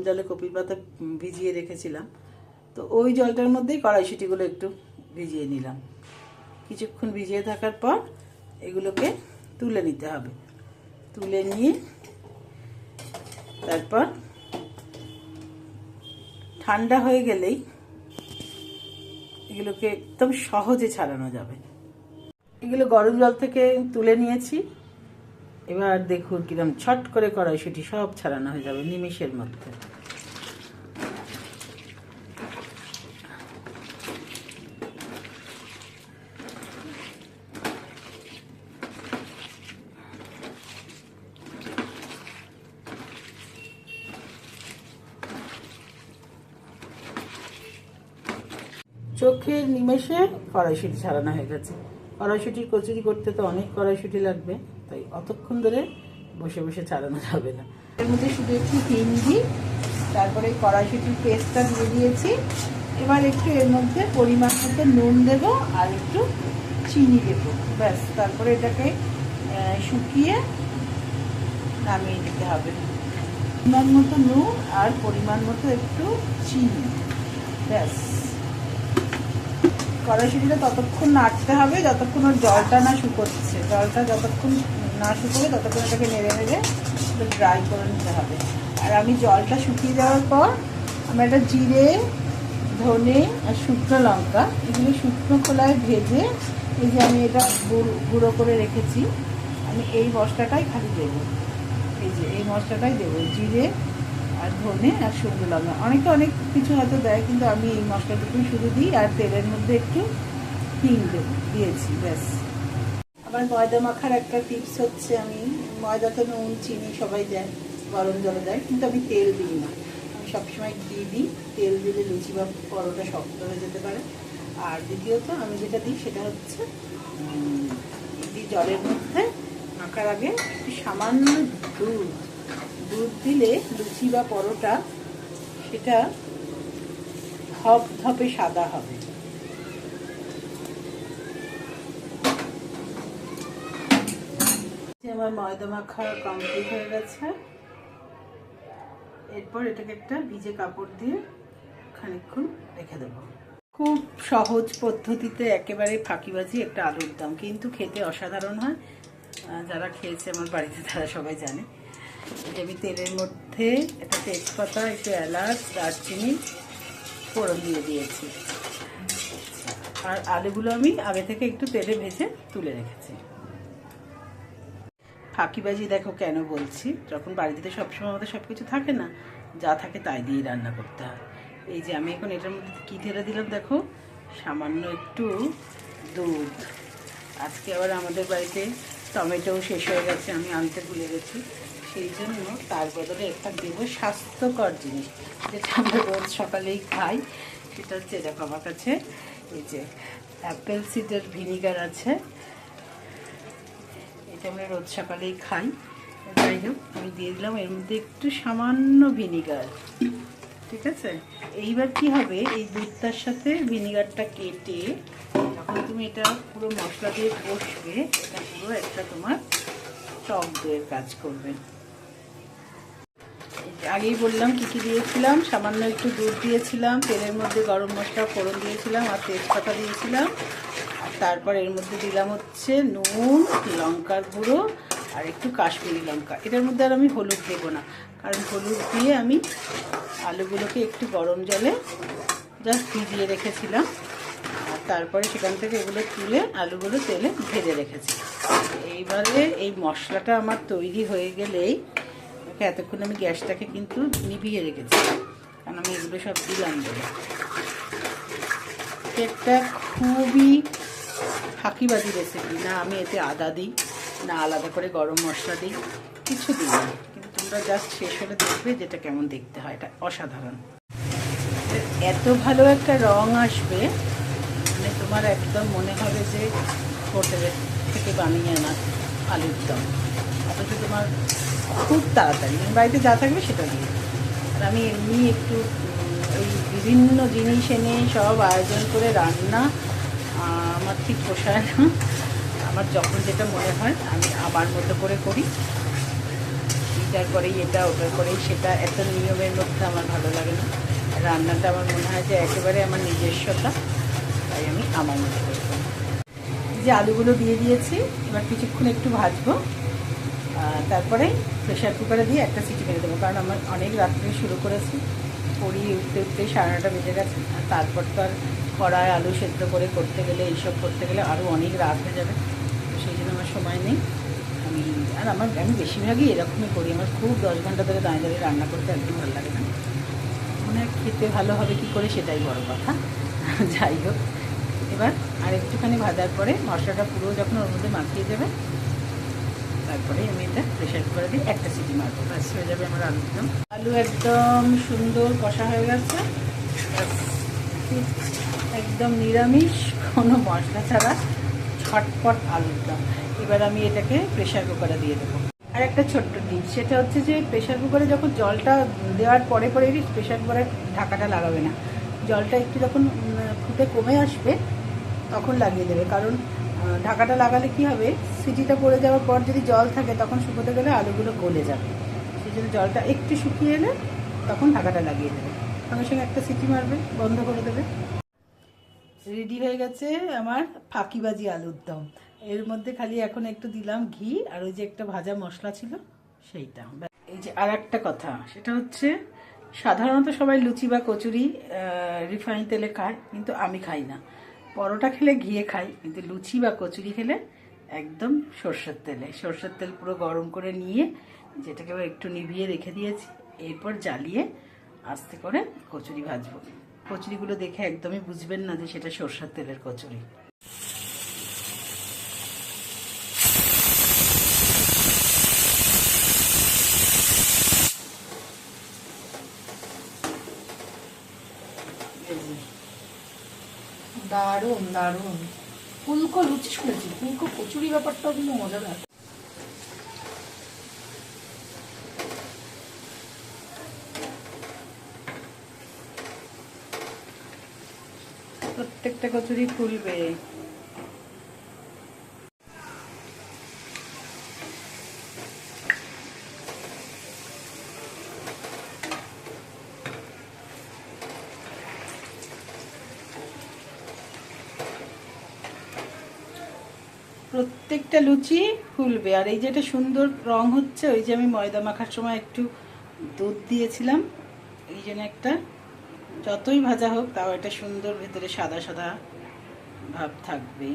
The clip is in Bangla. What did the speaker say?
জলে কপির পাতা ভিজিয়ে রেখেছিলাম, তো ওই জলটার মধ্যেই কড়াইশুঁটিগুলো একটু ভিজিয়ে নিলাম। কিছুক্ষণ ভিজিয়ে থাকার পর এগুলোকে তুলে নিতে হবে। তুলে নিয়ে তারপর ঠান্ডা হয়ে গেলেই এগুলোকে একদম সহজে ছাড়ানো যাবে। এগুলো গরম জল থেকে তুলে নিয়েছি। এবার দেখুন কিরম ছট করে কড়াইশুঁটি সব ছাড়ানো হয়ে যাবে নিমেষের মধ্যে। চোখের নিমেষে কড়াইশুঁটি ছাড়ানো হয়ে গেছে। কড়াইশুঁটির কচুরি করতে তো অনেক কড়াইশুঁটি লাগবে, তাই অতক্ষণ ধরে বসে বসে ছাড়ানো যাবে না। এর মধ্যে শুধু একটু হিং দিই, তারপরে কড়াইশুঁটির পেস্টটা দিয়ে দিয়েছি। এবার একটু এর মধ্যে পরিমাণ মতো নুন দেব আর একটু চিনি দেব, ব্যাস। তারপরে এটাকে শুকিয়ে নামিয়ে দিতে হবে। পরিমাণ মতো নুন আর পরিমাণ মতো একটু চিনি, ব্যাস। কড়াইশুঁটিটা ততক্ষণ নাড়তে হবে যতক্ষণ ওর জলটা না শুকোচ্ছে। জলটা যতক্ষণ না শুকোবে ততক্ষণ এটাকে নেড়ে নেড়ে ড্রাই করে নিতে হবে। আর আমি জলটা শুকিয়ে যাওয়ার পর আমি একটা জিরে, ধনে আর শুকনো লঙ্কা, এগুলো শুকনো খোলায় ভেজে এই যে আমি এটা গুঁড়ো করে রেখেছি, আমি এই মশলাটাই খালি দেবো। এই যে এই মশলাটাই দেবো, জিরে আর ধনে আর শুকনো লঙ্কা। অনেকে অনেক কিছু হয়তো দেয়, কিন্তু আমি এই মশলাটুকুই শুধু দিই আর তেলের মধ্যে একটু হিং দিয়েছি, ব্যাস। আবার ময়দা মাখার একটা টিপস হচ্ছে, আমি ময়দাতে নুন চিনি সবাই দেয়, গরম জলে দেয়, কিন্তু আমি তেল দিই না। আমি সবসময় ঘি দিই। তেল দিলে লুচি বা পরোটা শক্ত হয়ে যেতে পারে। আর দ্বিতীয়ত আমি যেটা দিই সেটা হচ্ছে জলের মধ্যে মাখার আগে একটু সামান্য দুধ দিলে লুচি বা পরোটা সেটা ধপধপে সাদা হবে। আমার ময়দা মাখা কমপ্লিট হয়ে গেছে। এরপর এটাকে একটা ভিজে কাপড় দিয়ে খানিকক্ষণ রেখে দেবো। খুব সহজ পদ্ধতিতে একেবারে ফাঁকিবাজি একটা আলুর দম, কিন্তু খেতে অসাধারণ হয়। যারা খেয়েছে আমার বাড়িতে তারা সবাই জানে। আমি তেলের মধ্যে একটা তেজপাতা, একটু এলাচ, দারচিনি ফোড়ন দিয়ে দিয়েছি। আর আলুগুলো আমি আগে থেকে একটু তেলে ভেজে তুলে রেখেছি। ফাঁকিবাজি দেখো কেন বলছি, যখন বাড়িতে সবসময় আমাদের সব কিছু থাকে না, যা থাকে তাই দিয়ে রান্না করতে হয়। এই যে আমি এখন এটার মধ্যে কী ঢেলে দিলাম দেখো, সামান্য একটু দুধ। আজকে আবার আমাদের বাড়িতে টমেটোও শেষ হয়ে গেছে, আমি আনতে ভুলে গেছি, সেই জন্য তার বদলে একটা দেবো স্বাস্থ্যকর জিনিস, যেটা আমরা রোজ সকালেই খাই। সেটা হচ্ছে দেখো আমার কাছে এই যে অ্যাপেল সিডার ভিনিগার আছে, এটা আমরা রোজ সকালেই খাই। যাই হোক, আমি দিয়ে দিলাম এর মধ্যে একটু সামান্য ভিনিগার, ঠিক আছে। এইবার কি হবে, এই দুধটার সাথে ভিনিগারটা কেটে যখন তুমি এটা পুরো মশলা দিয়ে কষবে, এটা পুরো একটা তোমার টক দইয়ের কাজ করবে। আগেই বললাম কী কী দিয়েছিলাম, সামান্য একটু দুধ দিয়েছিলাম, তেলের মধ্যে গরম মশলা ফোড়ন দিয়েছিলাম আর তেজপাতা দিয়েছিলাম। আর তারপর এর মধ্যে দিলাম হচ্ছে নুন, লঙ্কার গুঁড়ো আর একটু কাশ্মীরি লঙ্কা। এটার মধ্যে আর আমি হলুদ দেবো না, কারণ হলুদ দিয়ে আমি আলুগুলোকে একটু গরম জলে জাস্ট ভিজিয়ে রেখেছিলাম। আর তারপরে সেখান থেকে এগুলো তুলে আলুগুলো তেলে ভেজে রেখেছি। এইবারে এই মশলাটা আমার তৈরি হয়ে গেলেই, এতক্ষণ আমি গ্যাসটাকে কিন্তু নিভিয়ে রেখেছি, কারণ আমি এগুলো সব দিলাম বলে। একটা খুবই ফাঁকিবাজি রেসিপি না, আমি এতে আদা দিই না আলাদা করে গরম মশলা দিই, কিছু দিই না, কিন্তু তোমরা জাস্ট শেষ হলে দেখবে যেটা কেমন দেখতে হয়। এটা অসাধারণ, এত ভালো একটা রং আসবে, মানে তোমার একদম মনে হবে যে হোটেলের থেকে বানিয়ে আনা আলুর দম। অথচ তোমার খুব তাড়াতাড়ি বাড়িতে যা থাকবে সেটা দিয়ে। আর আমি এমনি একটু ওই বিভিন্ন জিনিস এনে সব আয়োজন করে রান্না আমার ঠিক পোষায় না। আমার যখন যেটা মনে হয় আমি আমার মতো করে করি। এটার পরেই এটা, ওটার পরেই সেটা, এত নিয়মের মধ্যে আমার ভালো লাগে না। রান্নাটা আমার মনে হয় যে একেবারে আমার নিজস্বতা, তাই আমি আমার মতো করব। যে আলুগুলো দিয়ে দিয়েছি, এবার কিছুক্ষণ একটু ভাজবো, তারপরে প্রেশার কুকারে দিয়ে একটা সিটি মেরে দেবো, কারণ আমার অনেক রাত্রে শুরু করেছি, পড়িয়ে উঠতে উঠতে 9:30 বেজে গেছে। আর তারপর তো আর কড়ায় আলু সেদ্ধ করে করতে গেলে, এইসব করতে গেলে আরও অনেক রাত হয়ে যাবে, তো সেই জন্য আমার সময় নেই। আমি বেশিরভাগই এরকমই করি। আমার খুব 10 ঘন্টা ধরে দাঁড়িয়ে দাঁড়িয়ে রান্না করতে একদম ভালো লাগে না, মানে খেতে ভালো হবে কী করে সেটাই বড় কথা। যাই হোক, এবার আর একটুখানি ভাজার পরে মশলাটা পুরো যখন ওর মধ্যে মাখিয়ে যাবে, তারপরে আমি এটা প্রেশার কুকারে দিয়ে একটা সিটি মারবো, ব্যাস হয়ে যাবে আমার আলুর দম। আলু একদম সুন্দর কষা হয়ে গেছে, একদম নিরামিষ, কোনো মশলা ছাড়া ছটপট আলুর দম। এবার আমি এটাকে প্রেশার কুকারে দিয়ে দেবো। আর একটা ছোট্ট টিপ, সেটা হচ্ছে যে প্রেশার কুকারে যখন জলটা দেওয়ার পরে পরে প্রেশার কুকারের ঢাকাটা লাগাবে না, জলটা একটু যখন ফুটে কমে আসবে তখন লাগিয়ে দেবে, কারণ ঢাকাটা লাগালে কি হবে, সিটিটা পড়ে যাওয়ার পর যদি জল থাকে তখন শুকোতে গেলে আলুগুলো গলে যাবে। সেই জন্য জলটা একটু শুকিয়ে এলে তখন ঢাকাটা লাগিয়ে দেবে, সঙ্গে সঙ্গে একটা সিটি মারবে, বন্ধ করে দেবে। রেডি হয়ে গেছে আমার ফাঁকিবাজি আলুর দম। এর মধ্যে খালি এখন একটু দিলাম ঘি, আর ওই যে একটা ভাজা মশলা ছিল সেইটা। এই যে আর একটা কথা, সেটা হচ্ছে সাধারণত সবাই লুচি বা কচুরি রিফাইন তেলে খায়, কিন্তু আমি খাই না। পরোটা খেলে ঘিয়ে খাই, কিন্তু লুচি বা কচুরি খেলে একদম সর্ষের তেলে। সর্ষের তেল পুরো গরম করে নিয়ে, যেটাকে একটু নিভিয়ে রেখে দিয়েছি, এরপর জ্বালিয়ে আস্তে করে কচুরি ভাজবো। কচুরিগুলো দেখে একদমই বুঝবেন না যে সেটা সর্ষের তেলের কচুরি। দারুণ দারুণ। ফুলকো লুচি শুনেছি, ফুলকো কচুরি ব্যাপারটাও কিন্তু মজাদার। প্রত্যেকটা কচুরি ফুলবে। প্রত্যেকটা লুচি ফুলবে। আর এই যে একটা সুন্দর রং হচ্ছে, ওই যে আমি ময়দা মাখার সময় একটু দুধ দিয়েছিলাম, এই জন্য একটা, যতই ভাজা হোক তাও একটা সুন্দর ভেতরে সাদা সাদা ভাব থাকবে।